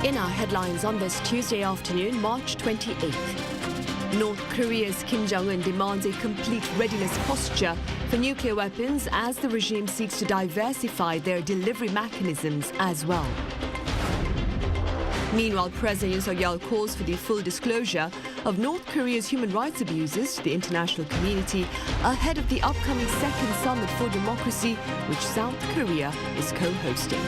In our headlines on this Tuesday afternoon, March 28th. North Korea's Kim Jong-un demands a complete readiness posture for nuclear weapons as the regime seeks to diversify their delivery mechanisms as well. Meanwhile, President Yoon calls for the full disclosure of North Korea's human rights abuses to the international community ahead of the upcoming second summit for democracy, which South Korea is co-hosting.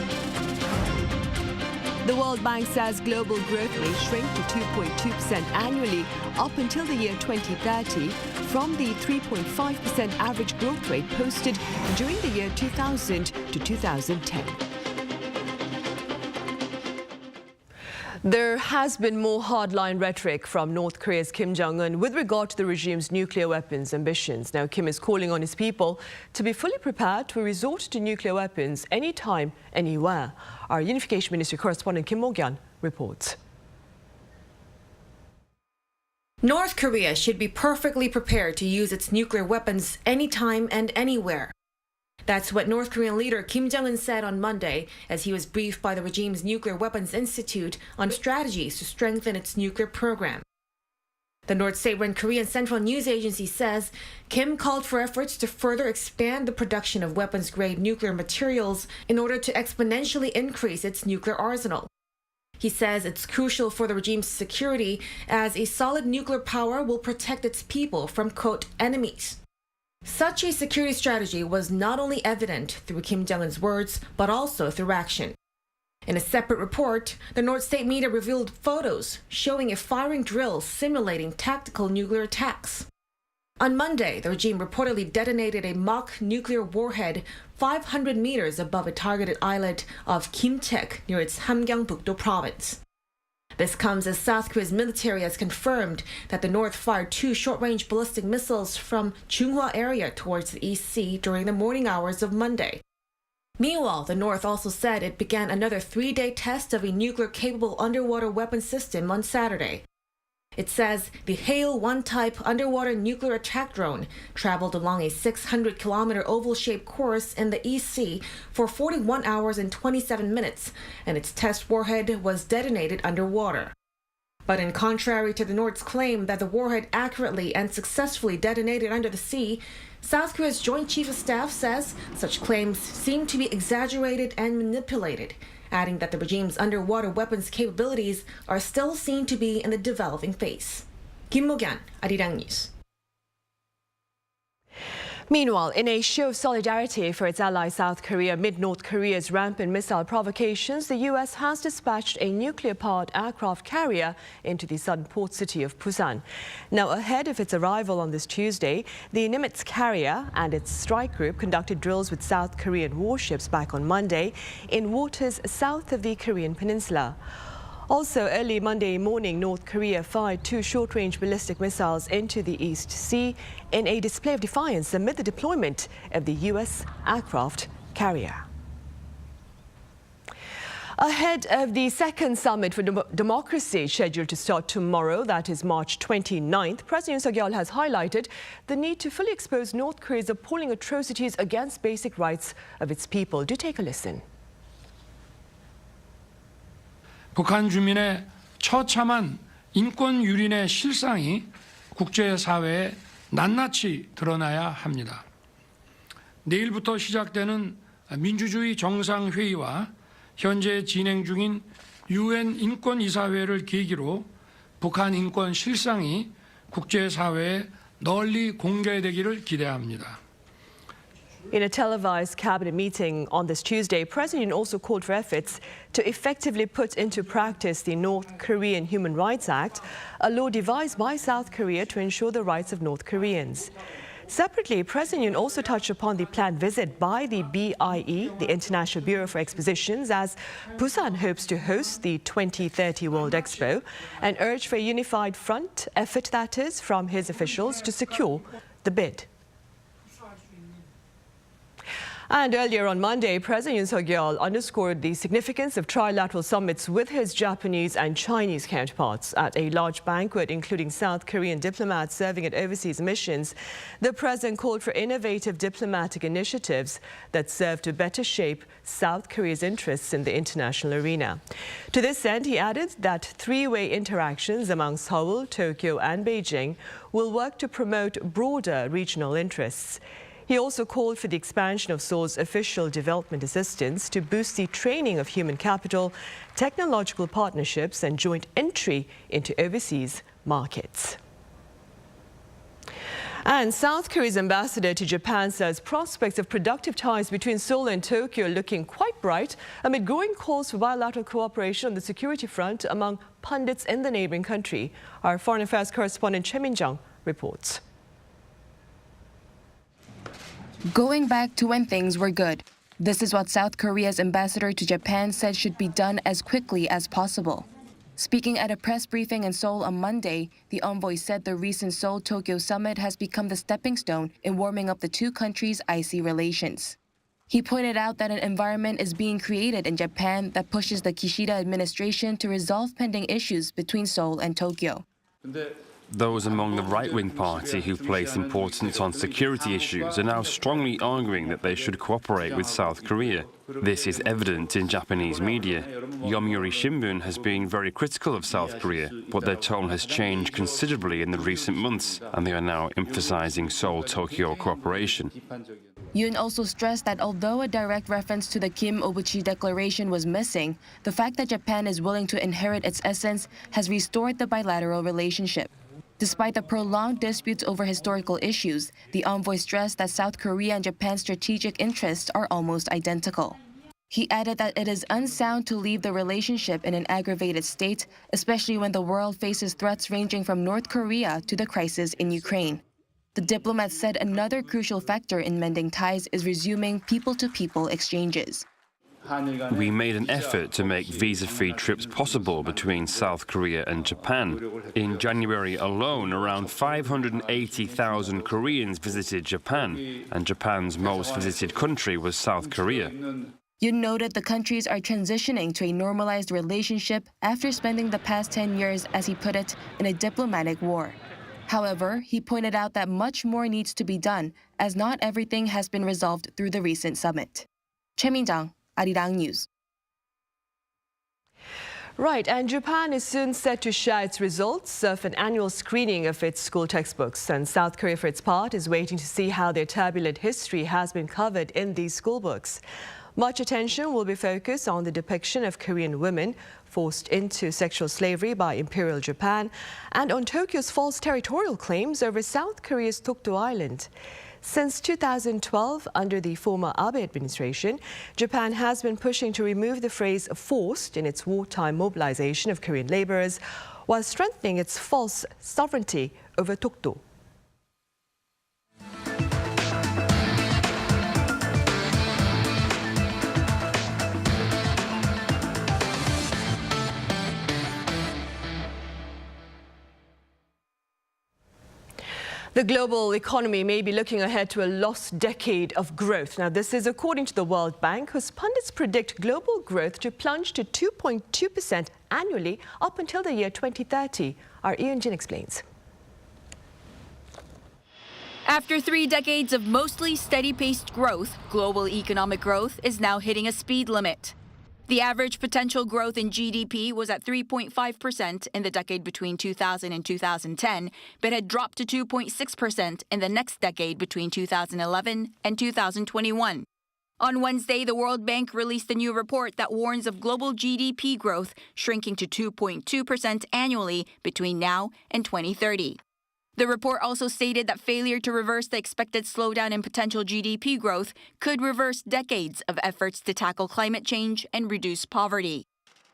The World Bank says global growth may shrink to 2.2% annually up until the year 2030 from the 3.5% average growth rate posted during the year 2000 to 2010. There has been more hardline rhetoric from North Korea's Kim Jong-un with regard to the regime's nuclear weapons ambitions. Now, Kim is calling on his people to be fully prepared to resort to nuclear weapons anytime, anywhere. Our Unification Ministry correspondent Kim Mo-kyun reports. North Korea should be perfectly prepared to use its nuclear weapons anytime and anywhere. That's what North Korean leader Kim Jong-un said on Monday as he was briefed by the regime's Nuclear Weapons Institute on strategies to strengthen its nuclear program. The North state-run Korean Central News Agency says Kim called for efforts to further expand the production of weapons-grade nuclear materials in order to exponentially increase its nuclear arsenal. He says it's crucial for the regime's security as a solid nuclear power will protect its people from, quote, enemies. Such a security strategy was not only evident through Kim Jong-un's words, but also through action. In a separate report, the North State media revealed photos showing a firing drill simulating tactical nuclear attacks. On Monday, the regime reportedly detonated a mock nuclear warhead 500 meters above a targeted islet of Kimtaek near its Hamgyong-Bukdo province. This comes as South Korea's military has confirmed that the North fired 2 short-range ballistic missiles from Chunghwa area towards the East Sea during the morning hours of Monday. Meanwhile, the North also said it began another 3-day test of a nuclear-capable underwater weapon system on Saturday. It says the Hail-1 type underwater nuclear attack drone traveled along a 600-kilometer oval-shaped course in the East Sea for 41 hours and 27 minutes, and its test warhead was detonated underwater. But in contrary to the North's claim that the warhead accurately and successfully detonated under the sea, South Korea's Joint Chief of Staff says such claims seem to be exaggerated and manipulated, adding that the regime's underwater weapons capabilities are still seen to be in the developing phase. Kim Mo-kyun, Arirang News. Meanwhile, in a show of solidarity for its ally South Korea amid North Korea's rampant missile provocations, the U.S. has dispatched a nuclear-powered aircraft carrier into the southern port city of Busan. Now, ahead of its arrival on this Tuesday, the Nimitz carrier and its strike group conducted drills with South Korean warships back on Monday in waters south of the Korean peninsula. Also, early Monday morning, North Korea fired 2 short-range ballistic missiles into the East Sea in a display of defiance amid the deployment of the U.S. aircraft carrier. Ahead of the second summit for democracy scheduled to start tomorrow, that is March 29th, President Yoon has highlighted the need to fully expose North Korea's appalling atrocities against basic rights of its people. Do take a listen. 북한 주민의 처참한 인권 유린의 실상이 국제사회에 낱낱이 드러나야 합니다. 내일부터 시작되는 민주주의 정상회의와 현재 진행 중인 UN 인권이사회를 계기로 북한 인권 실상이 국제사회에 널리 공개되기를 기대합니다. In a televised cabinet meeting on this Tuesday, President Yoon also called for efforts to effectively put into practice the North Korean Human Rights Act, a law devised by South Korea to ensure the rights of North Koreans. Separately, President Yoon also touched upon the planned visit by the BIE, the International Bureau for Expositions, as Busan hopes to host the 2030 World Expo, and urged for a unified front effort, that is, from his officials to secure the bid. And earlier on Monday, President Yoon underscored the significance of trilateral summits with his Japanese and Chinese counterparts at a large banquet, including South Korean diplomats serving at overseas missions. The president called for innovative diplomatic initiatives that serve to better shape South Korea's interests in the international arena. To this end, he added that three-way interactions among Seoul, Tokyo and Beijing will work to promote broader regional interests. He also called for the expansion of Seoul's official development assistance to boost the training of human capital, technological partnerships and joint entry into overseas markets. And South Korea's ambassador to Japan says prospects of productive ties between Seoul and Tokyo are looking quite bright amid growing calls for bilateral cooperation on the security front among pundits in the neighboring country. Our foreign affairs correspondent Choi Min-jung reports. Going back to when things were good. This is what South Korea's ambassador to Japan said should be done as quickly as possible. Speaking at a press briefing in Seoul on Monday, the envoy said the recent Seoul-Tokyo summit has become the stepping stone in warming up the two countries' icy relations. He pointed out that an environment is being created in Japan that pushes the Kishida administration to resolve pending issues between Seoul and Tokyo. Those among the right-wing party who place importance on security issues are now strongly arguing that they should cooperate with South Korea. This is evident in Japanese media. Yomiuri Shimbun has been very critical of South Korea, but their tone has changed considerably in the recent months, and they are now emphasizing Seoul-Tokyo cooperation. Yoon also stressed that although a direct reference to the Kim Obuchi Declaration was missing, the fact that Japan is willing to inherit its essence has restored the bilateral relationship. Despite the prolonged disputes over historical issues, the envoy stressed that South Korea and Japan's strategic interests are almost identical. He added that it is unsound to leave the relationship in an aggravated state, especially when the world faces threats ranging from North Korea to the crisis in Ukraine. The diplomat said another crucial factor in mending ties is resuming people-to-people exchanges. We made an effort to make visa-free trips possible between South Korea and Japan. In January alone, around 580,000 Koreans visited Japan, and Japan's most visited country was South Korea. Yoon noted the countries are transitioning to a normalized relationship after spending the past 10 years, as he put it, in a diplomatic war. However, he pointed out that much more needs to be done, as not everything has been resolved through the recent summit. Choi Min-jung, Arirang News. Right, and Japan is soon set to share its results of an annual screening of its school textbooks. And South Korea, for its part, is waiting to see how their turbulent history has been covered in these school books. Much attention will be focused on the depiction of Korean women forced into sexual slavery by Imperial Japan and on Tokyo's false territorial claims over South Korea's Dokdo Island. Since 2012, under the former Abe administration, Japan has been pushing to remove the phrase forced in its wartime mobilization of Korean laborers, while strengthening its false sovereignty over Dokdo. The global economy may be looking ahead to a lost decade of growth. Now, this is according to the World Bank, whose pundits predict global growth to plunge to 2.2% annually up until the year 2030. Our Yoon explains. After 3 decades of mostly steady-paced growth, global economic growth is now hitting a speed limit. The average potential growth in GDP was at 3.5% in the decade between 2000 and 2010, but had dropped to 2.6% in the next decade between 2011 and 2021. On Wednesday, the World Bank released a new report that warns of global GDP growth shrinking to 2.2% annually between now and 2030. The report also stated that failure to reverse the expected slowdown in potential GDP growth could reverse decades of efforts to tackle climate change and reduce poverty.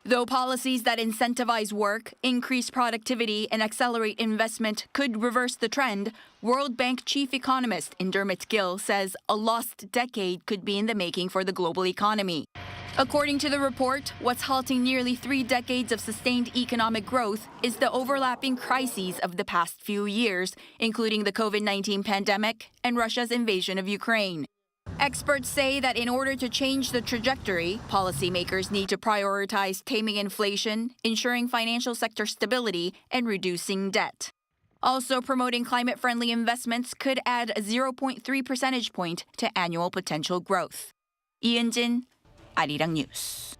Though policies that incentivize work, increase productivity, and accelerate investment could reverse the trend, World Bank chief economist Dermot Gill says a lost decade could be in the making for the global economy. According to the report, what's halting nearly 3 decades of sustained economic growth is the overlapping crises of the past few years, including the COVID-19 pandemic and Russia's invasion of Ukraine. Experts say that in order to change the trajectory, policymakers need to prioritize taming inflation, ensuring financial sector stability, and reducing debt. Also, promoting climate-friendly investments could add a 0.3 percentage point to annual potential growth. 이은진, Arirang News.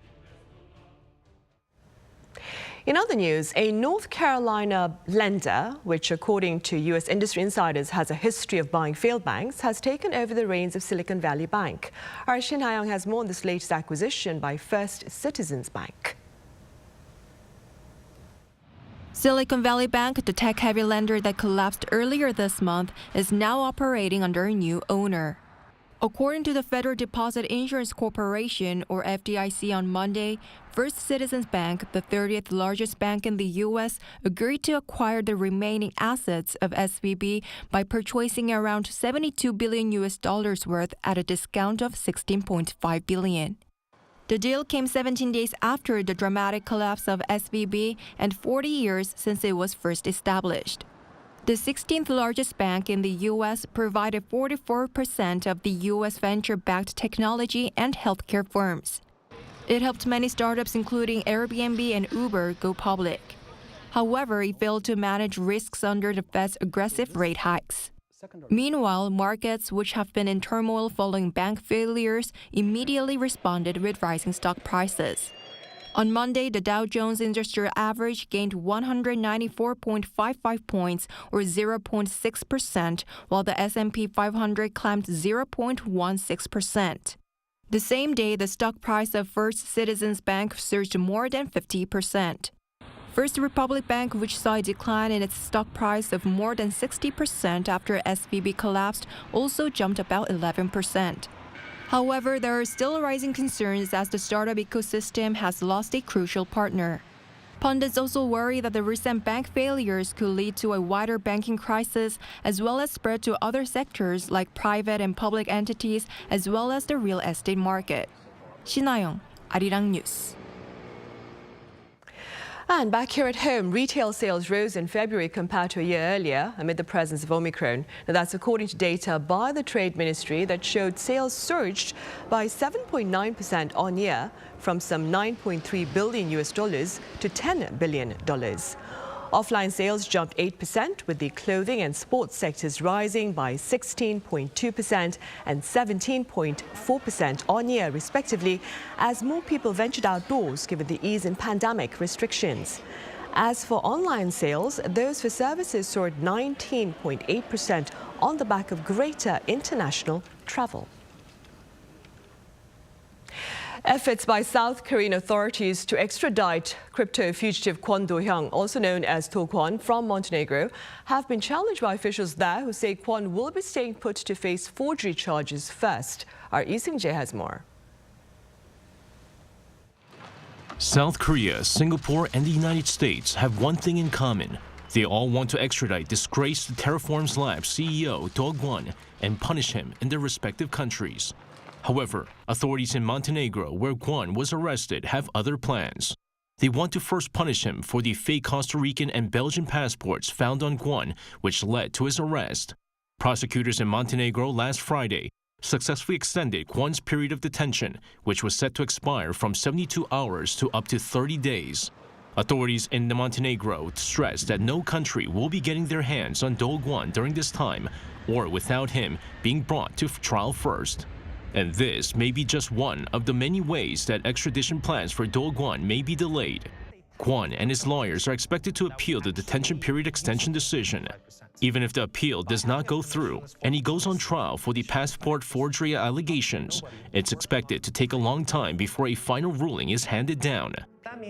In other news, a North Carolina lender, which according to U.S. industry insiders has a history of buying failed banks, has taken over the reins of Silicon Valley Bank. Our Shin Ha-young has more on this latest acquisition by First Citizens Bank. Silicon Valley Bank, the tech-heavy lender that collapsed earlier this month, is now operating under a new owner. According to the Federal Deposit Insurance Corporation, or FDIC, on Monday, First Citizens Bank, the 30th largest bank in the U.S., agreed to acquire the remaining assets of SVB by purchasing around $72 billion worth at a discount of $16.5 billion. The deal came 17 days after the dramatic collapse of SVB and 40 years since it was first established. The 16th largest bank in the U.S. provided 44% of the U.S. venture-backed technology and healthcare firms. It helped many startups, including Airbnb and Uber, go public. However, it failed to manage risks under the Fed's aggressive rate hikes. Meanwhile, markets, which have been in turmoil following bank failures, immediately responded with rising stock prices. On Monday, the Dow Jones Industrial Average gained 194.55 points, or 0.6%, while the S&P 500 climbed 0.16%. The same day, the stock price of First Citizens Bank surged more than 50%. First Republic Bank, which saw a decline in its stock price of more than 60% after SVB collapsed, also jumped about 11%. However, there are still rising concerns as the startup ecosystem has lost a crucial partner. Pundits also worry that the recent bank failures could lead to a wider banking crisis, as well as spread to other sectors like private and public entities, as well as the real estate market. Shin Ha-young, Arirang News. And back here at home, retail sales rose in February compared to a year earlier amid the presence of Omicron. Now, that's according to data by the Trade Ministry that showed sales surged by 7.9% on year from some $9.3 billion to $10 billion. Offline sales jumped 8%, with the clothing and sports sectors rising by 16.2% and 17.4% on year, respectively, as more people ventured outdoors given the ease in pandemic restrictions. As for online sales, those for services soared 19.8% on the back of greater international travel. Efforts by South Korean authorities to extradite crypto fugitive Kwon Do-hyung, also known as Do Kwon, from Montenegro, have been challenged by officials there who say Kwon will be staying put to face forgery charges first. Our Lee Seung-jae has more. South Korea, Singapore, and the United States have one thing in common. They all want to extradite disgraced Terraform's Labs CEO Do Kwon and punish him in their respective countries. However, authorities in Montenegro, where Kwon was arrested, have other plans. They want to first punish him for the fake Costa Rican and Belgian passports found on Kwon, which led to his arrest. Prosecutors in Montenegro last Friday successfully extended Kwon's period of detention, which was set to expire from 72 hours to up to 30 days. Authorities in Montenegro stressed that no country will be getting their hands on Do Kwon during this time, or without him being brought to trial first. And this may be just one of the many ways that extradition plans for Do Kwon may be delayed. Kwon and his lawyers are expected to appeal the detention period extension decision. Even if the appeal does not go through and he goes on trial for the passport forgery allegations, it's expected to take a long time before a final ruling is handed down.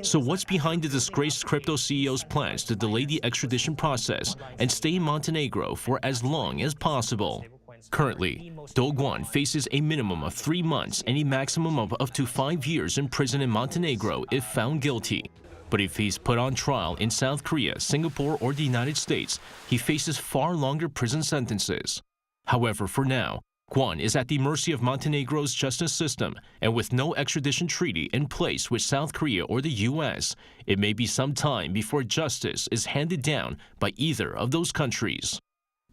So what's behind the disgraced crypto CEO's plans to delay the extradition process and stay in Montenegro for as long as possible? Currently, Do Kwon faces a minimum of 3 months and a maximum of up to 5 years in prison in Montenegro if found guilty. But if he's put on trial in South Korea, Singapore, or the United States, he faces far longer prison sentences. However, for now, Kwon is at the mercy of Montenegro's justice system, and with no extradition treaty in place with South Korea or the U.S., it may be some time before justice is handed down by either of those countries.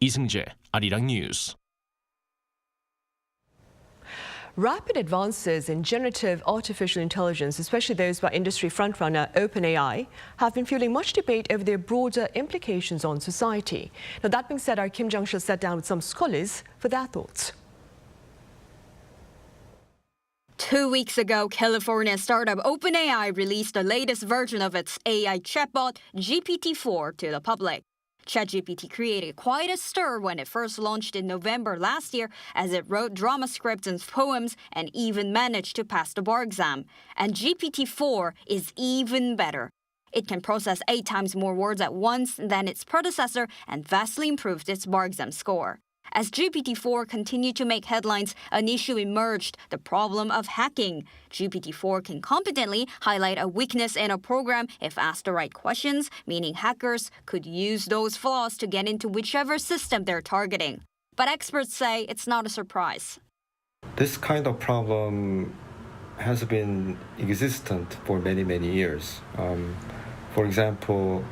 Lee Seung-jae, Arirang News. Rapid advances in generative artificial intelligence, especially those by industry frontrunner OpenAI, have been fueling much debate over their broader implications on society. Now, that being said, our Kim Jung-sil sat down with some scholars for their thoughts. 2 weeks ago, California startup OpenAI released the latest version of its AI chatbot, GPT-4, to the public. ChatGPT created quite a stir when it first launched in November last year, as it wrote drama scripts and poems and even managed to pass the bar exam. And GPT-4 is even better. It can process 8 times more words at once than its predecessor and vastly improved its bar exam score. As GPT-4 continued to make headlines, an issue emerged, the problem of hacking. GPT-4 can competently highlight a weakness in a program if asked the right questions, meaning hackers could use those flaws to get into whichever system they're targeting. But experts say it's not a surprise. This kind of problem has been existent for many, many years. For example,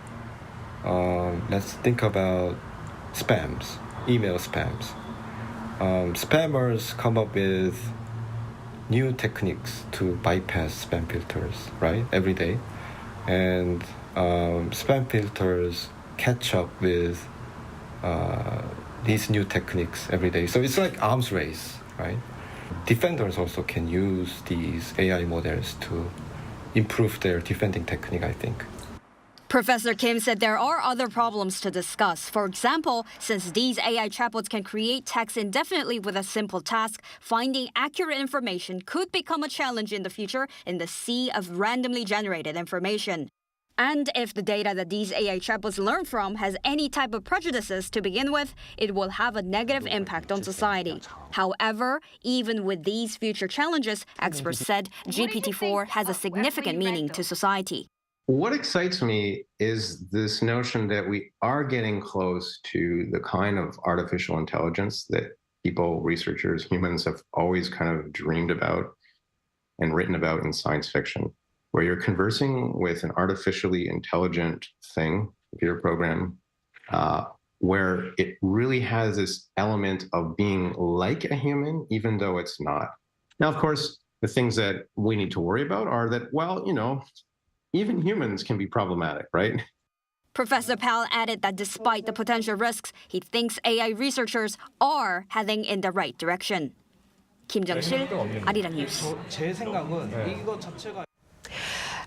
let's think about spams. Email spams. Spammers come up with new techniques to bypass spam filters, right? Every day. And spam filters catch up with these new techniques every day. So it's like arms race, right? Defenders also can use these AI models to improve their defending technique, I think. Professor Kim said there are other problems to discuss. For example, since these AI chatbots can create text indefinitely with a simple task, finding accurate information could become a challenge in the future in the sea of randomly generated information. And if the data that these AI chatbots learn from has any type of prejudices to begin with, it will have a negative impact on society. However, even with these future challenges, experts said GPT-4 has a significant meaning to society. What excites me is this notion that we are getting close to the kind of artificial intelligence that people, researchers, humans have always kind of dreamed about and written about in science fiction, where you're conversing with an artificially intelligent thing, computer program, where it really has this element of being like a human, even though it's not. Now, of course, the things that we need to worry about are that, well, even humans can be problematic, right? Professor Pal added that despite the potential risks, he thinks AI researchers are heading in the right direction. Kim Jung-sil, Arirang News.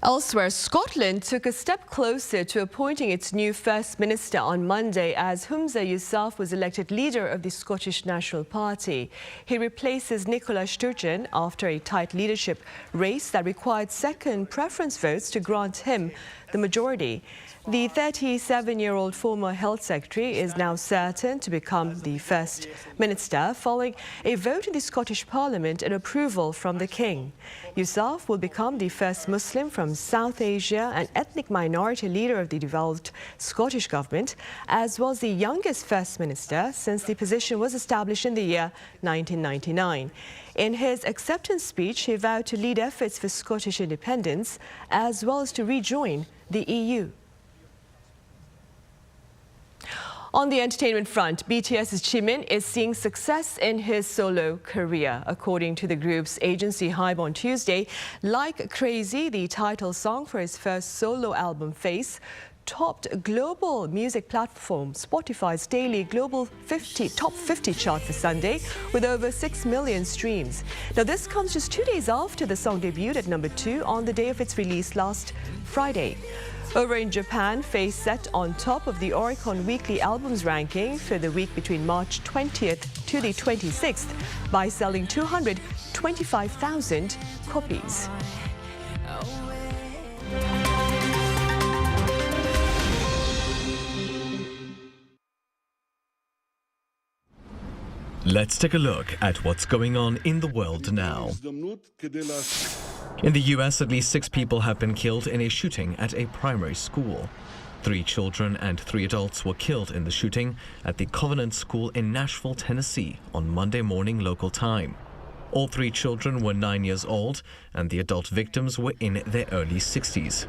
Elsewhere, Scotland took a step closer to appointing its new First Minister on Monday as Humza Yousaf was elected leader of the Scottish National Party. He replaces Nicola Sturgeon after a tight leadership race that required second preference votes to grant him the majority. The 37-year-old former health secretary is now certain to become the First Minister following a vote in the Scottish Parliament and approval from the King. Yousaf will become the first Muslim from South Asia and ethnic minority leader of the devolved Scottish government, as well as the youngest First Minister since the position was established in the year 1999. In his acceptance speech, he vowed to lead efforts for Scottish independence as well as to rejoin the EU. On the entertainment front, BTS Jimin is seeing success in his solo career. According to the group's agency Hybe on Tuesday, Like Crazy, the title song for his first solo album Face, topped global music platform Spotify's daily global top 50 chart for Sunday with over 6 million streams. Now, this comes just 2 days after the song debuted at number 2 on the day of its release last Friday. Over in Japan, Face set on top of the Oricon Weekly Albums ranking for the week between March 20th to the 26th by selling 225,000 copies. Let's take a look at what's going on in the world now. In the US, at least 6 people have been killed in a shooting at a primary school. 3 children and 3 adults were killed in the shooting at the Covenant School in Nashville, Tennessee on Monday morning local time. All 3 children were 9 years old and the adult victims were in their early 60s.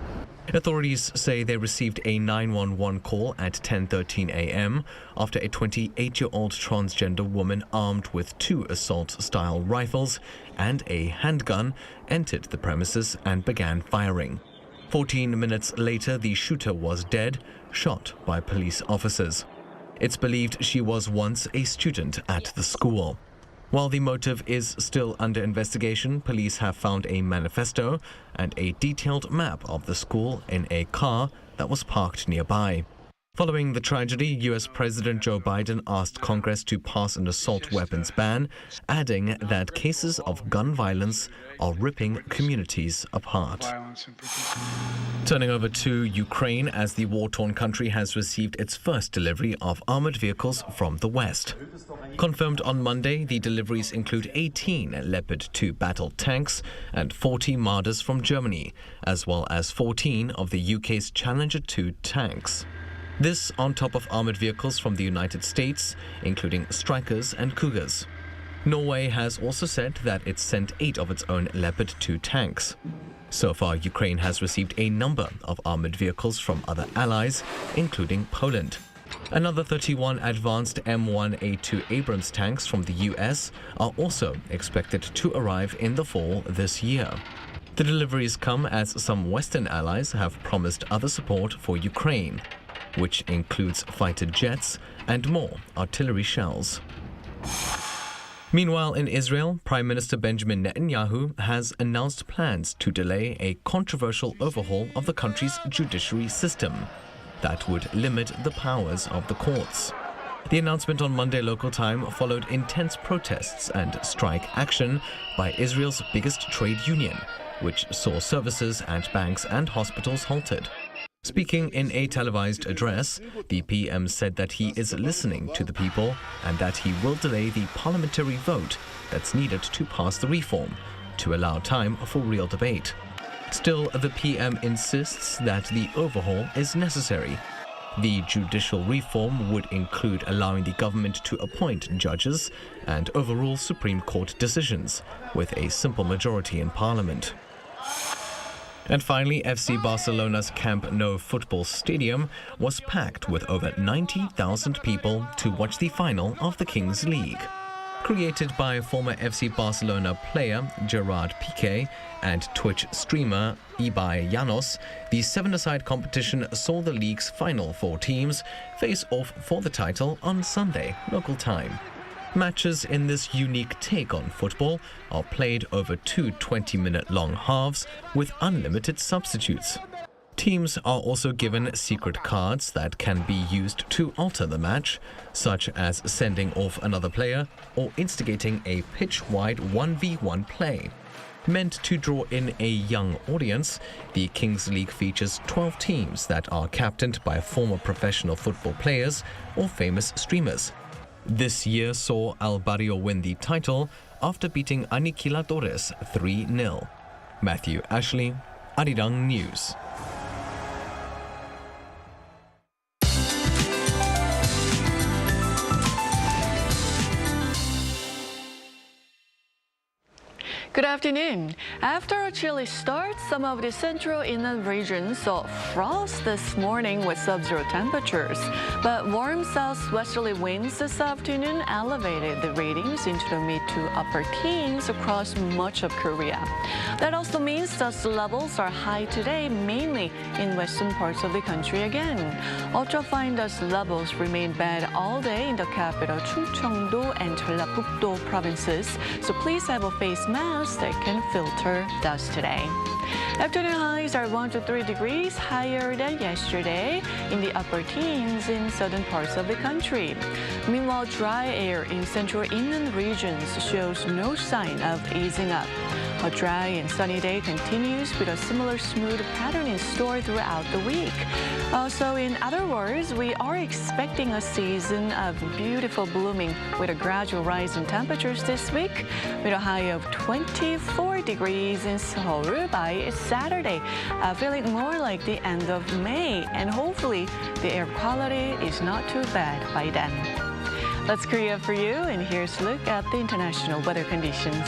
Authorities say they received a 911 call at 10:13 a.m. after a 28-year-old transgender woman armed with 2 assault-style rifles and a handgun entered the premises and began firing. 14 minutes later, the shooter was dead, shot by police officers. It's believed she was once a student at the school. While the motive is still under investigation, police have found a manifesto and a detailed map of the school in a car that was parked nearby. Following the tragedy, U.S. President Joe Biden asked Congress to pass an assault weapons ban, adding that cases of gun violence are ripping communities apart. Turning over to Ukraine, as the war-torn country has received its first delivery of armored vehicles from the West. Confirmed on Monday, the deliveries include 18 Leopard 2 battle tanks and 40 Marders from Germany, as well as 14 of the UK's Challenger 2 tanks. This on top of armored vehicles from the United States, including Strykers and Cougars. Norway has also said that it sent 8 of its own Leopard 2 tanks. So far, Ukraine has received a number of armored vehicles from other allies, including Poland. Another 31 advanced M1A2 Abrams tanks from the US are also expected to arrive in the fall this year. The deliveries come as some Western allies have promised other support for Ukraine, which includes fighter jets and more artillery shells. Meanwhile, in Israel, Prime Minister Benjamin Netanyahu has announced plans to delay a controversial overhaul of the country's judiciary system that would limit the powers of the courts. The announcement on Monday local time followed intense protests and strike action by Israel's biggest trade union, which saw services at banks and hospitals halted. Speaking in a televised address, the PM said that he is listening to the people and that he will delay the parliamentary vote that's needed to pass the reform to allow time for real debate. Still, the PM insists that the overhaul is necessary. The judicial reform would include allowing the government to appoint judges and overrule Supreme Court decisions with a simple majority in parliament. And finally, FC Barcelona's Camp Nou football stadium was packed with over 90,000 people to watch the final of the Kings League. Created by former FC Barcelona player Gerard Piqué and Twitch streamer Ibai Llanos, the 7-a-side competition saw the league's final 4 teams face off for the title on Sunday, local time. Matches in this unique take on football are played over 2 20-minute-long halves with unlimited substitutes. Teams are also given secret cards that can be used to alter the match, such as sending off another player or instigating a pitch-wide 1v1 play. Meant to draw in a young audience, the Kings League features 12 teams that are captained by former professional football players or famous streamers. This year saw Al Barrio win the title after beating Aniquiladores 3-0. Matthew Ashley, Arirang News. Good afternoon. After a chilly start, some of the central inland regions saw frost this morning with sub-zero temperatures. But warm southwesterly winds this afternoon elevated the readings into the mid to upper teens across much of Korea. That also means dust levels are high today, mainly in western parts of the country again. Ultrafine dust levels remain bad all day in the capital Chungcheongdo and Jeollabuk-do provinces, so please have a face mask that can filter dust today. Afternoon highs are 1 to 3 degrees higher than yesterday in the upper teens in southern parts of the country. Meanwhile, dry air in central inland regions shows no sign of easing up. A dry and sunny day continues with a similar smooth pattern in store throughout the week. So in other words, we are expecting a season of beautiful blooming with a gradual rise in temperatures this week, with a high of 24 degrees in Seoul by Saturday, feeling more like the end of May, and hopefully the air quality is not too bad by then. That's Korea for you, and here's a look at the international weather conditions.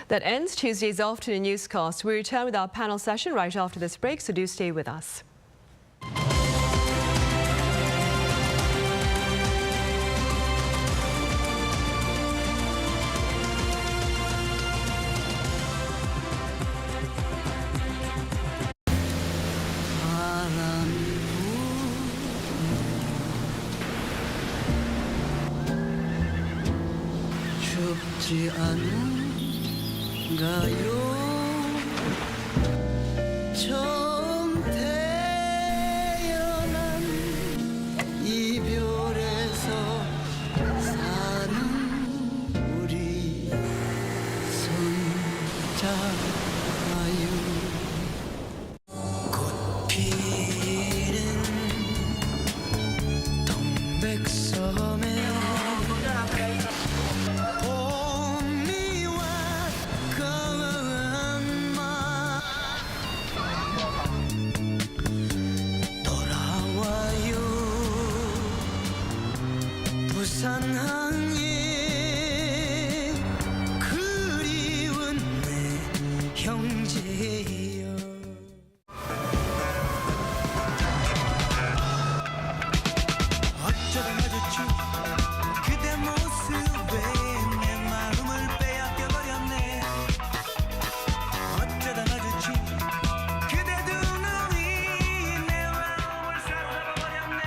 That ends Tuesday's afternoon newscast. We return with our panel session right after this break, so do stay with us. 춥지 않은가요? 처음 태어난 이별에서 사는 우리 손잡아요. 꽃 피는 동백섬에 부산항에 그리운 내 형제여. 어쩌다 마주친 그대 모습에 내 마음을 빼앗겨버렸네. 어쩌다 마주친 그대 두 눈이 내 마음을 사로잡아버렸네.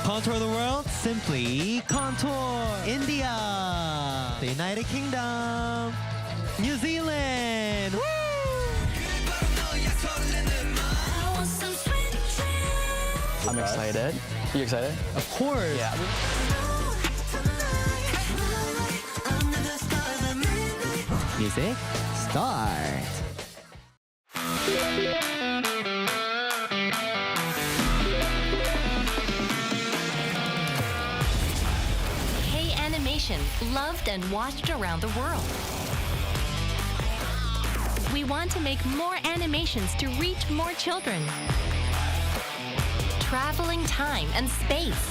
Contour the world, simply contour. India, the United Kingdom, New Zealand. Woo! I'm excited. You excited? Of course. Yeah. Music, start. K-animation, loved and watched around the world. We want to make more animations to reach more children. Traveling time and space.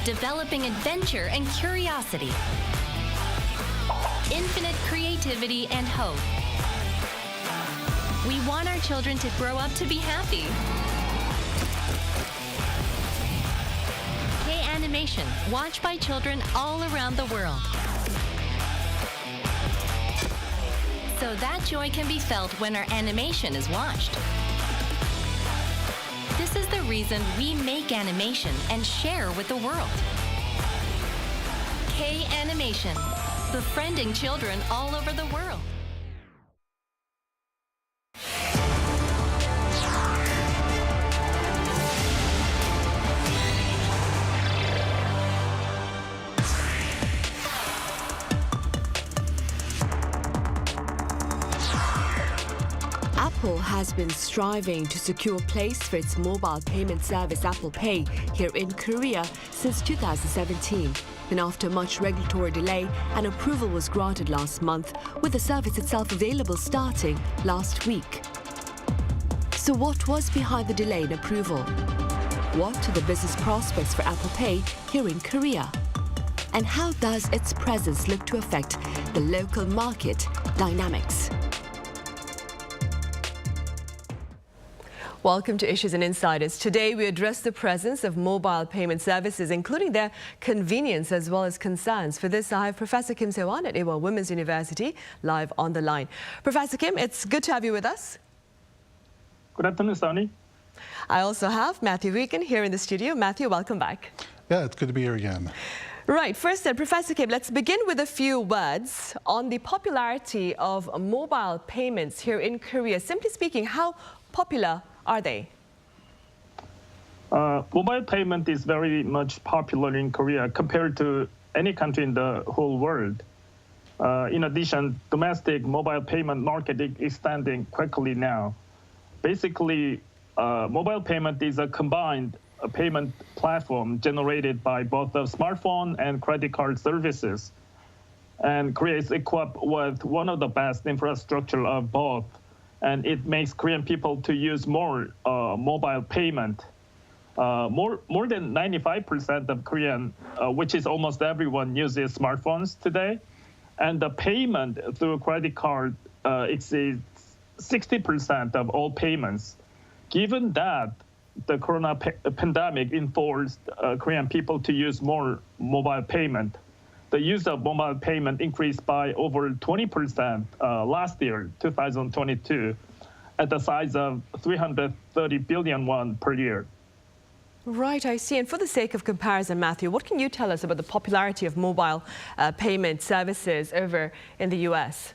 Developing adventure and curiosity. Infinite creativity and hope. We want our children to grow up to be happy. K-animation animation watched by children all around the world. So that joy can be felt when our animation is watched. This is the reason we make animation and share with the world. K-Animation, befriending children all over the world. Apple has been striving to secure a place for its mobile payment service Apple Pay here in Korea since 2017. And after much regulatory delay, an approval was granted last month, with the service itself available starting last week. So what was behind the delay in approval? What are the business prospects for Apple Pay here in Korea? And how does its presence look to affect the local market dynamics? Welcome to Issues and Insiders. Today we address the presence of mobile payment services, including their convenience as well as concerns. For this, I have Professor Kim Se-won at Ewha Women's University live on the line. Professor Kim, it's good to have you with us. Good afternoon, Sunny. I also have Matthew Regan here in the studio. Matthew, welcome back. Yeah, it's good to be here again. Right, first then, Professor Kim, let's begin with a few words on the popularity of mobile payments here in Korea. Simply speaking, how popular are they? Mobile payment is very much popular in Korea compared to any country in the whole world. In addition, domestic mobile payment market is expanding quickly now. Basically, mobile payment is a combined payment platform generated by both the smartphone and credit card services. And Korea is equipped with one of the best infrastructure of both. And it makes Korean people to use more mobile payment. More than 95% of Korean, which is almost everyone, uses smartphones today. And the payment through credit card exceeds 60% of all payments. Given that the corona pandemic enforced Korean people to use more mobile payment, the use of mobile payment increased by over 20% last year, 2022, at the size of 330 billion won per year. Right, I see. And for the sake of comparison, Matthew, what can you tell us about the popularity of mobile payment services over in the U.S.?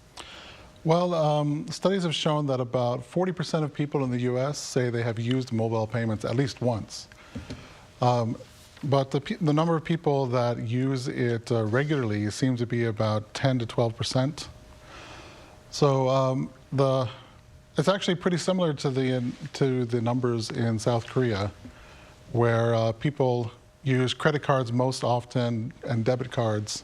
Well, studies have shown that about 40% of people in the U.S. say they have used mobile payments at least once. But the number of people that use it regularly seems to be about 10 to 12%. So it's actually pretty similar to the numbers in South Korea, where people use credit cards most often and debit cards.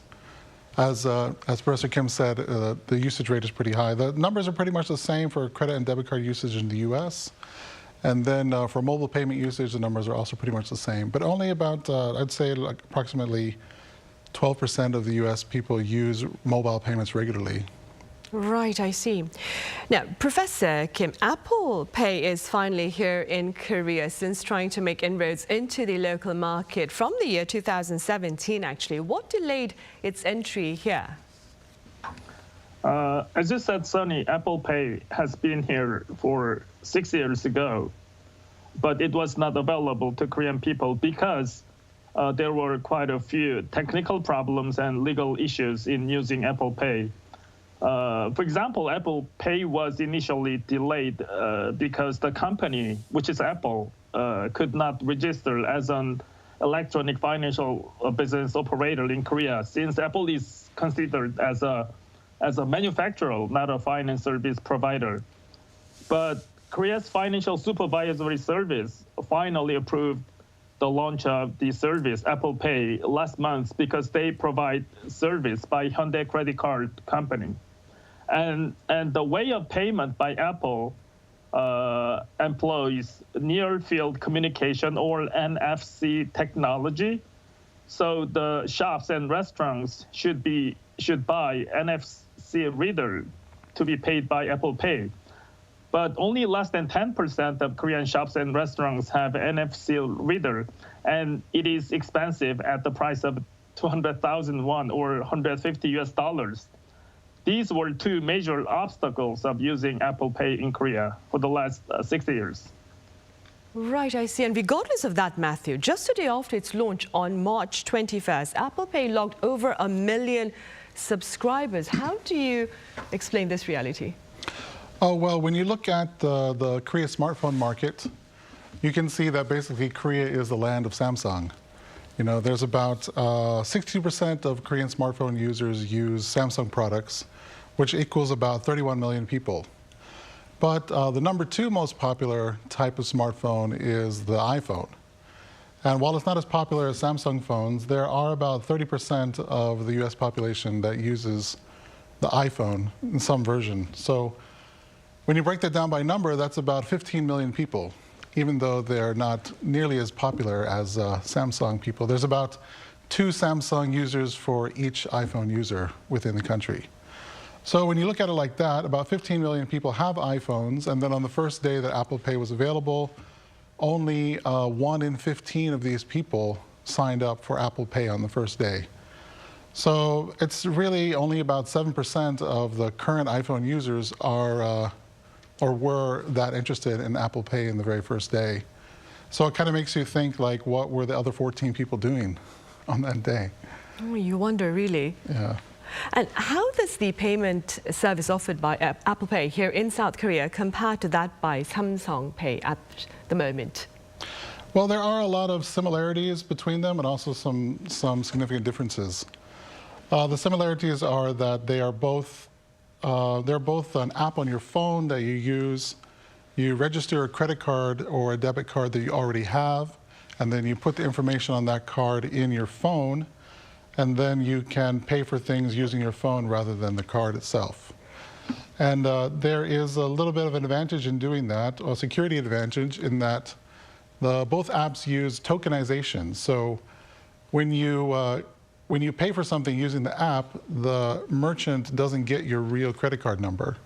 As Professor Kim said, the usage rate is pretty high. The numbers are pretty much the same for credit and debit card usage in the U.S. And then for mobile payment usage, the numbers are also pretty much the same. But only about, I'd say, like approximately 12% of the U.S. people use mobile payments regularly. Right, I see. Now, Professor Kim, Apple Pay is finally here in Korea since trying to make inroads into the local market from the year 2017, actually. What delayed its entry here? As you said, Sunny, Apple Pay has been here for 6 years ago, but it was not available to Korean people because there were quite a few technical problems and legal issues in using Apple Pay. For example, Apple Pay was initially delayed because the company, which is Apple, could not register as an electronic financial business operator in Korea, since Apple is considered as a manufacturer, not a finance service provider. But Korea's Financial Supervisory Service finally approved the launch of the service, Apple Pay, last month because they provide service by Hyundai Credit Card Company. And the way of payment by Apple employs near-field communication, or NFC technology. So the shops and restaurants should buy NFC reader to be paid by Apple Pay. but only less than 10% of Korean shops and restaurants have NFC reader, and it is expensive at the price of 200,000 won or $150. These were two major obstacles of using Apple Pay in Korea for the last 6 years. Right, I see. And regardless of that, Matthew, just a day after its launch on March 21st, Apple Pay logged over 1 million subscribers. How do you explain this reality? Oh, well, when you look at the Korea smartphone market, you can see that basically Korea is the land of Samsung. You know, there's about 60% of Korean smartphone users use Samsung products, which equals about 31 million people. But the number 2 most popular type of smartphone is the iPhone. And while it's not as popular as Samsung phones, there are about 30% of the US population that uses the iPhone in some version. So when you break that down by number, that's about 15 million people, even though they're not nearly as popular as Samsung people. There's about 2 Samsung users for each iPhone user within the country. So when you look at it like that, about 15 million people have iPhones, and then on the first day that Apple Pay was available, only 1 in 15 of these people signed up for Apple Pay on the first day. So it's really only about 7% of the current iPhone users are or were that interested in Apple Pay in the very first day. So it kind of makes you think, like, what were the other 14 people doing on that day? Oh, you wonder, really. Yeah. And how does the payment service offered by Apple Pay here in South Korea compare to that by Samsung Pay at the moment? Well, there are a lot of similarities between them and also some significant differences. The similarities are that they're both an app on your phone that you use. You register a credit card or a debit card that you already have, and then you put the information on that card in your phone, and then you can pay for things using your phone rather than the card itself. And there is a little bit of an advantage in doing that, a security advantage, in that both apps use tokenization. So when you pay for something using the app, the merchant doesn't get your real credit card number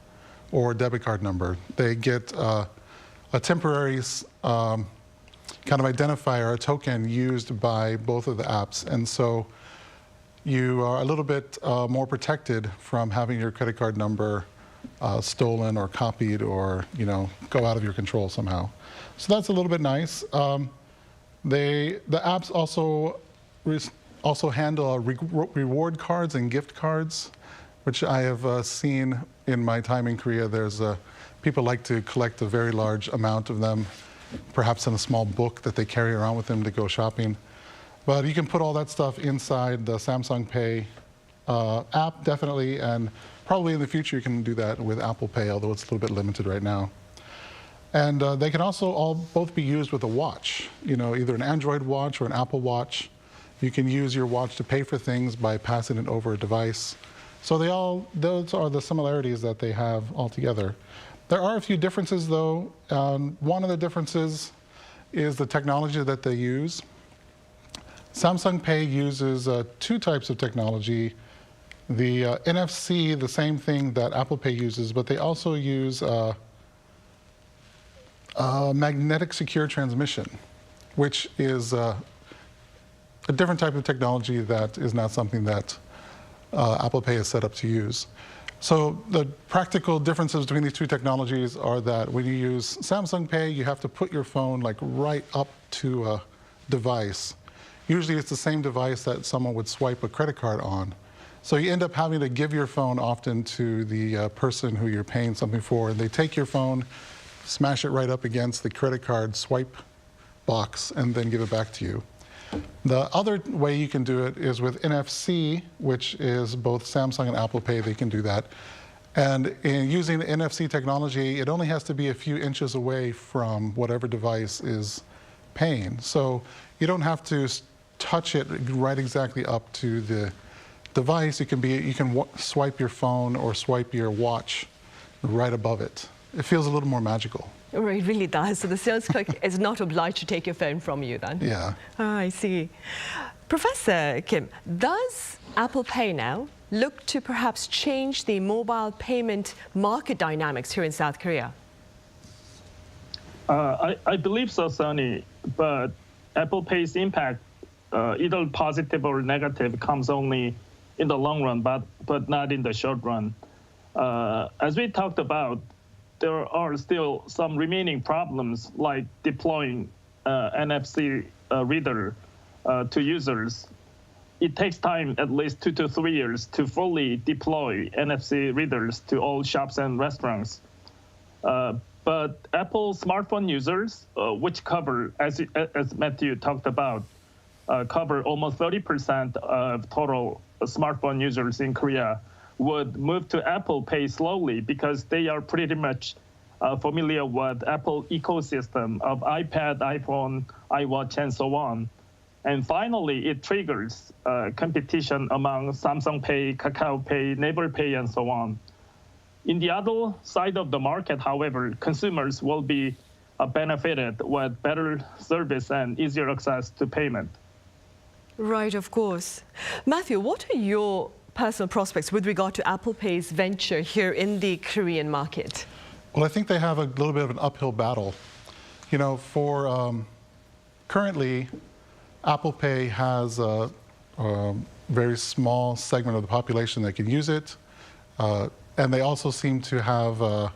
or debit card number. They get a temporary kind of identifier, a token used by both of the apps. And so you are a little bit more protected from having your credit card number stolen or copied or, you know, go out of your control somehow. So that's a little bit nice. The apps also handle reward cards and gift cards, which I have seen in my time in Korea. There's people like to collect a very large amount of them, perhaps in a small book that they carry around with them to go shopping. But you can put all that stuff inside the Samsung Pay app, definitely, and probably in the future you can do that with Apple Pay, although it's a little bit limited right now. And they can also both be used with a watch, you know, either an Android watch or an Apple Watch. You can use your watch to pay for things by passing it over a device. So those are the similarities that they have altogether. There are a few differences, though. One of the differences is the technology that they use. Samsung Pay uses 2 types of technology. The NFC, the same thing that Apple Pay uses, but they also use magnetic secure transmission, which is a different type of technology that is not something that Apple Pay is set up to use. So the practical differences between these 2 technologies are that when you use Samsung Pay, you have to put your phone like right up to a device. Usually it's the same device that someone would swipe a credit card on. So you end up having to give your phone often to the person who you're paying something for, and they take your phone, smash it right up against the credit card swipe box, and then give it back to you. The other way you can do it is with NFC, which is both Samsung and Apple Pay, they can do that. And in using the NFC technology, it only has to be a few inches away from whatever device is paying. So you don't have to touch it right exactly up to the device. You can swipe your phone or swipe your watch right above it. It feels a little more magical. Oh, it really does. So the sales clerk is not obliged to take your phone from you then? Yeah. Oh, I see. Professor Kim, does Apple Pay now look to perhaps change the mobile payment market dynamics here in South Korea? I believe so, Sonny, but Apple Pay's impact, either positive or negative, comes only in the long run, but not in the short run. As we talked about, there are still some remaining problems like deploying NFC reader to users. It takes time, at least 2 to 3 years, to fully deploy NFC readers to all shops and restaurants. But Apple smartphone users, which cover, as Matthew talked about, cover almost 30% of total smartphone users in Korea, would move to Apple Pay slowly because they are pretty much familiar with Apple ecosystem of iPad, iPhone, iWatch, and so on. And finally, it triggers competition among Samsung Pay, Kakao Pay, Naver Pay, and so on. In the other side of the market, however, consumers will be benefited with better service and easier access to payment. Right, of course. Matthew, what are your personal prospects with regard to Apple Pay's venture here in the Korean market? Well, I think they have a little bit of an uphill battle. You know, for currently, Apple Pay has a very small segment of the population that can use it. And they also seem to have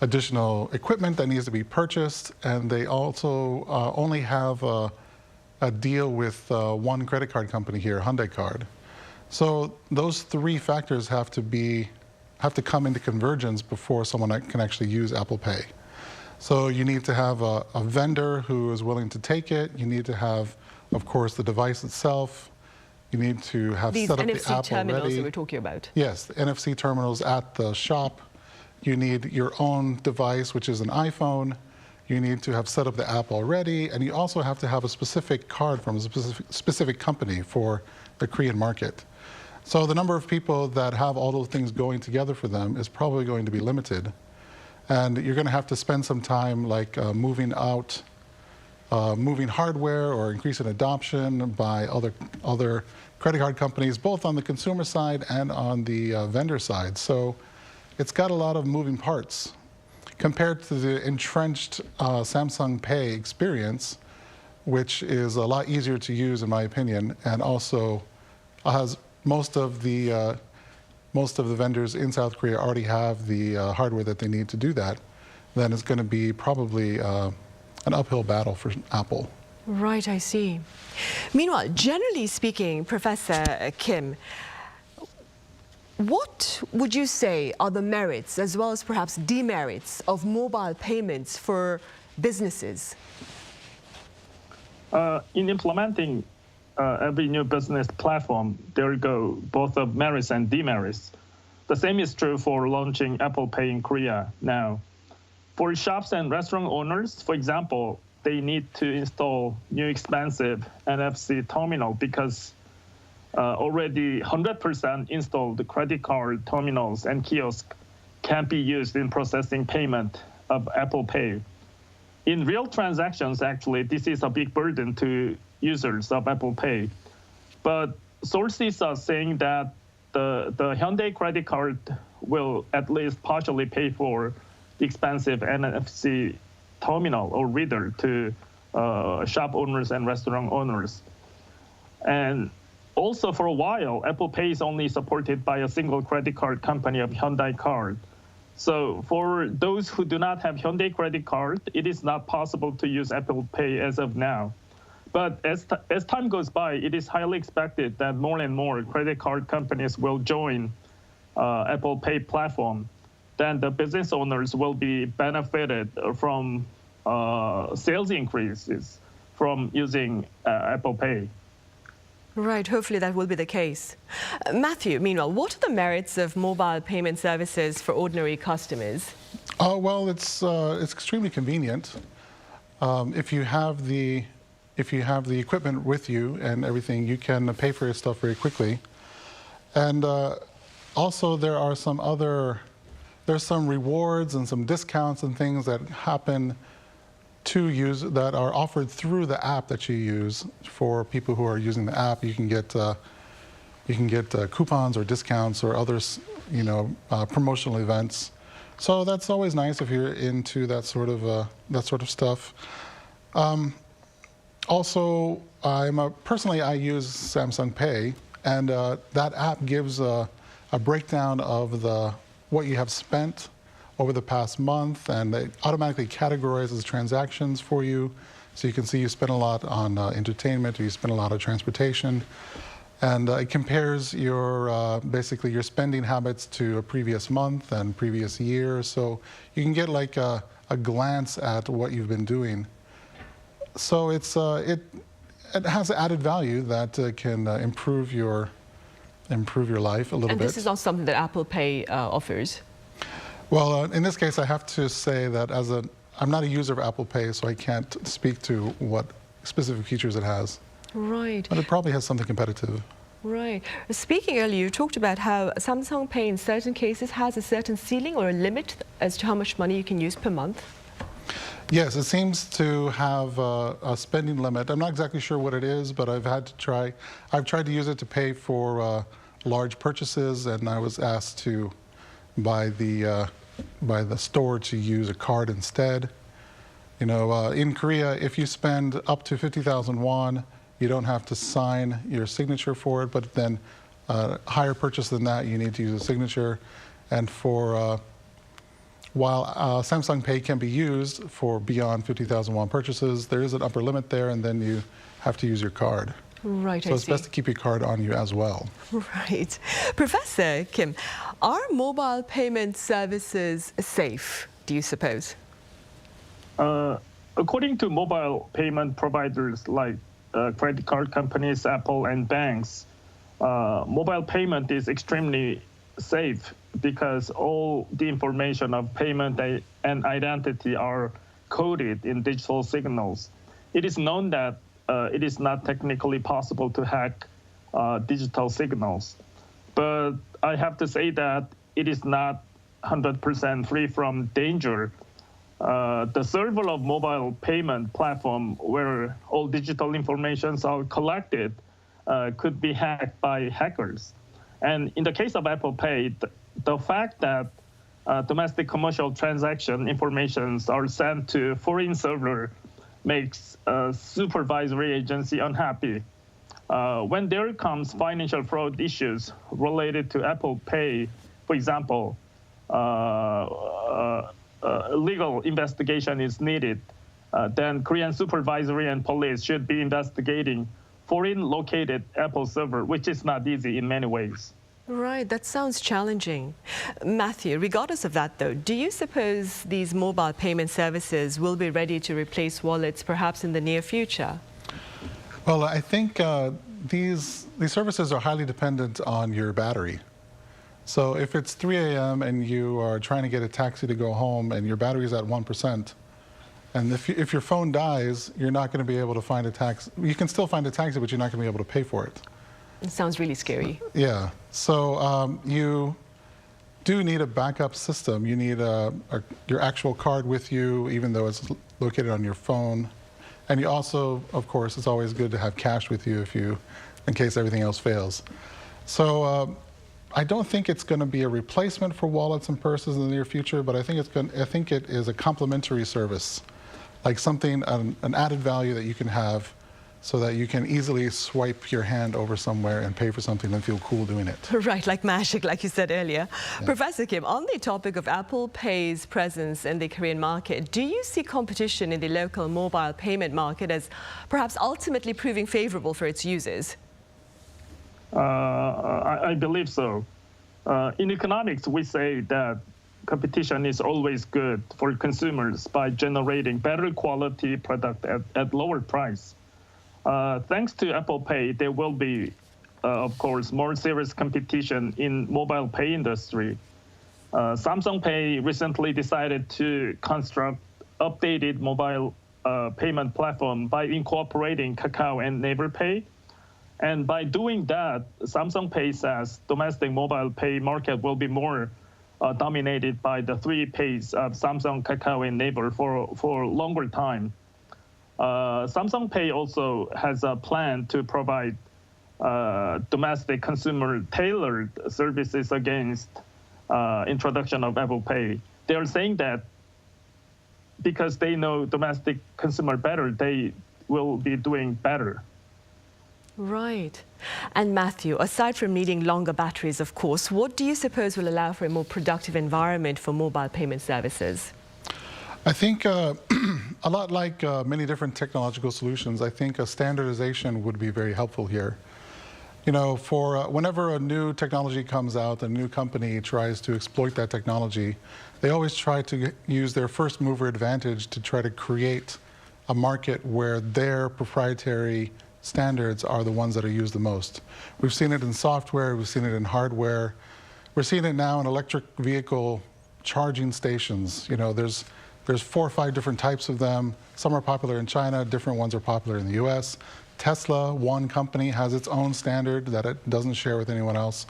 additional equipment that needs to be purchased. And they also only have a deal with one credit card company here, Hyundai Card. So those three factors have to come into convergence before someone can actually use Apple Pay. So you need to have a vendor who is willing to take it. You need to have, of course, the device itself. You need to have These set up NFC the app terminals already. that we're talking about. Yes, the NFC terminals at the shop. You need your own device, which is an iPhone. You need to have set up the app already. And you also have to have a specific card from a specific company for the Korean market. So the number of people that have all those things going together for them is probably going to be limited. And you're going to have to spend some time like moving hardware or increasing adoption by other credit card companies, both on the consumer side and on the vendor side. So it's got a lot of moving parts. Compared to the entrenched Samsung Pay experience, which is a lot easier to use in my opinion, and also has most of the vendors in South Korea already have the hardware that they need to do that, then it's going to be probably an uphill battle for Apple. Right, I see. Meanwhile, generally speaking, Professor Kim, what would you say are the merits as well as perhaps demerits of mobile payments for businesses? In implementing every new business platform, there go both of merits and demerits. The same is true for launching Apple Pay in Korea now. For shops and restaurant owners, for example, they need to install new expensive NFC terminal because already 100% installed credit card terminals and kiosks can be used in processing payment of Apple Pay. In real transactions, actually, this is a big burden to users of Apple Pay. But sources are saying that the Hyundai credit card will at least partially pay for the expensive NFC terminal or reader to shop owners and restaurant owners. And also for a while, Apple Pay is only supported by a single credit card company of Hyundai Card. So for those who do not have Hyundai credit card, it is not possible to use Apple Pay as of now. But as time goes by, it is highly expected that more and more credit card companies will join Apple Pay platform. Then the business owners will be benefited from sales increases from using Apple Pay. Right, hopefully that will be the case. Matthew, meanwhile, what are the merits of mobile payment services for ordinary customers? Well, it's extremely convenient. If you have the equipment with you and everything, you can pay for your stuff very quickly. And also there's some rewards and some discounts and things that happen that are offered through the app that you use. For people who are using the app, you can get coupons or discounts or others, promotional events So that's always nice if you're into that sort of stuff. Also, personally I use Samsung Pay, and that app gives a breakdown of what you have spent over the past month, and it automatically categorizes transactions for you, so you can see you spent a lot on entertainment, or you spent a lot on transportation, and it compares your basically your spending habits to a previous month and previous year, so you can get like a glance at what you've been doing. So it has added value that can improve your life a little bit. And this is not something that Apple Pay offers? Well, in this case, I have to say that I'm not a user of Apple Pay, so I can't speak to what specific features it has. Right. But it probably has something competitive. Right. Speaking earlier, you talked about how Samsung Pay in certain cases has a certain ceiling or a limit as to how much money you can use per month. Yes, it seems to have a spending limit. I'm not exactly sure what it is, but I've tried to use it to pay for large purchases, and I was asked to by the store to use a card instead. You know, in Korea, if you spend up to 50,000 won, you don't have to sign your signature for it, but then higher purchase than that, you need to use a signature. And while Samsung Pay can be used for beyond 50,000 won purchases, there is an upper limit there, and then you have to use your card. Right, so it's best to keep your card on you as well. Right. Professor Kim, are mobile payment services safe, do you suppose? According to mobile payment providers like credit card companies, Apple, and banks, mobile payment is extremely safe because all the information of payment and identity are coded in digital signals. It is known that it is not technically possible to hack digital signals, but I have to say that it is not 100% free from danger. The server of mobile payment platform where all digital informations are collected could be hacked by hackers. And in the case of Apple Pay, the fact that domestic commercial transaction informations are sent to foreign server makes a supervisory agency unhappy. When there comes financial fraud issues related to Apple Pay, for example, legal investigation is needed, then Korean supervisory and police should be investigating foreign-located Apple server, which is not easy in many ways. Right, that sounds challenging. Matthew, regardless of that though, do you suppose these mobile payment services will be ready to replace wallets perhaps in the near future? Well, I think these services are highly dependent on your battery. So if it's 3 a.m. and you are trying to get a taxi to go home and your battery is at 1%, and if your phone dies, you're not going to be able to find a taxi. You can still find a taxi, but you're not going to be able to pay for it. It sounds really scary. Yeah. So you do need a backup system. You need your actual card with you, even though it's located on your phone. And you also, of course, it's always good to have cash with you in case everything else fails. So I don't think it's going to be a replacement for wallets and purses in the near future, but I think it is a complementary service, like something, an added value that you can have so that you can easily swipe your hand over somewhere and pay for something and feel cool doing it. Right, like magic, like you said earlier. Yeah. Professor Kim, on the topic of Apple Pay's presence in the Korean market, do you see competition in the local mobile payment market as perhaps ultimately proving favorable for its users? I believe so. In economics, we say that competition is always good for consumers by generating better quality product at lower price. Thanks to Apple Pay, there will be, of course, more serious competition in mobile pay industry. Samsung Pay recently decided to construct updated mobile payment platform by incorporating Kakao and Naver Pay. And by doing that, Samsung Pay says domestic mobile pay market will be more dominated by the three pays of Samsung, Kakao, and Naver for a longer time. Samsung Pay also has a plan to provide domestic consumer tailored services against introduction of Apple Pay. they are saying that because they know domestic consumer better, they will be doing better. Right. And Matthew, aside from needing longer batteries, of course, what do you suppose will allow for a more productive environment for mobile payment services? I think a lot like many different technological solutions, I think a standardization would be very helpful here. You know, for whenever a new technology comes out, a new company tries to exploit that technology, they always try to use their first mover advantage to try to create a market where their proprietary standards are the ones that are used the most. We've seen it in software, we've seen it in hardware, we're seeing it now in electric vehicle charging stations. You know, there's 4 or 5 different types of them. Some are popular in China, different ones are popular in the US. Tesla, one company, has its own standard that it doesn't share with anyone else.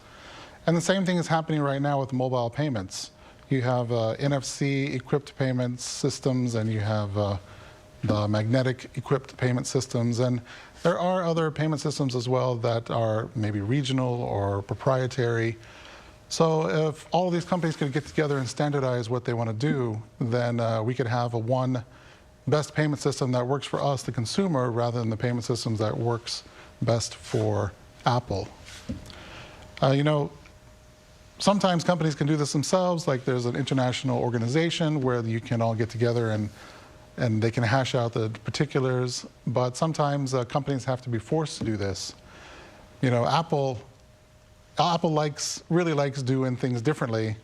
And the same thing is happening right now with mobile payments. You have NFC-equipped payment systems, and you have the magnetic-equipped payment systems. And there are other payment systems as well that are maybe regional or proprietary. So if all of these companies could get together and standardize what they want to do, then we could have a one best payment system that works for us, the consumer, rather than the payment systems that works best for Apple. You know, sometimes companies can do this themselves, like there's an international organization where you can all get together and they can hash out the particulars, but sometimes companies have to be forced to do this. You know, Apple really likes doing things differently,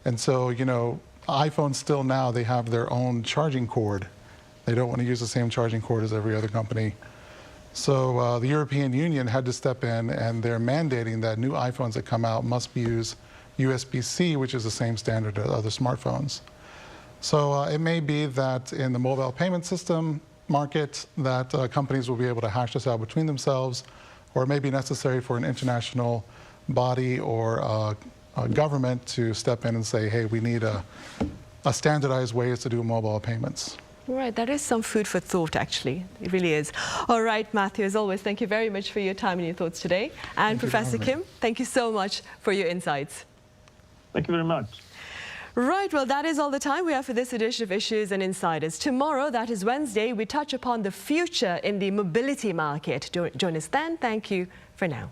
and so, you know, iPhones still now, they have their own charging cord. They don't want to use the same charging cord as every other company. So the European Union had to step in, and they're mandating that new iPhones that come out must use USB-C, which is the same standard as other smartphones. So it may be that in the mobile payment system market that companies will be able to hash this out between themselves, or it may be necessary for an international body or a government to step in and say, hey, we need a standardized ways to do mobile payments. Right, that is some food for thought, actually. It really is. All right, Matthew, as always, thank you very much for your time and your thoughts today. And Professor Kim, thank you so much for your insights. Thank you very much. Right, well, that is all the time we have for this edition of Issues and Insiders. Tomorrow, that is Wednesday, we touch upon the future in the mobility market. Join us then. Thank you for now.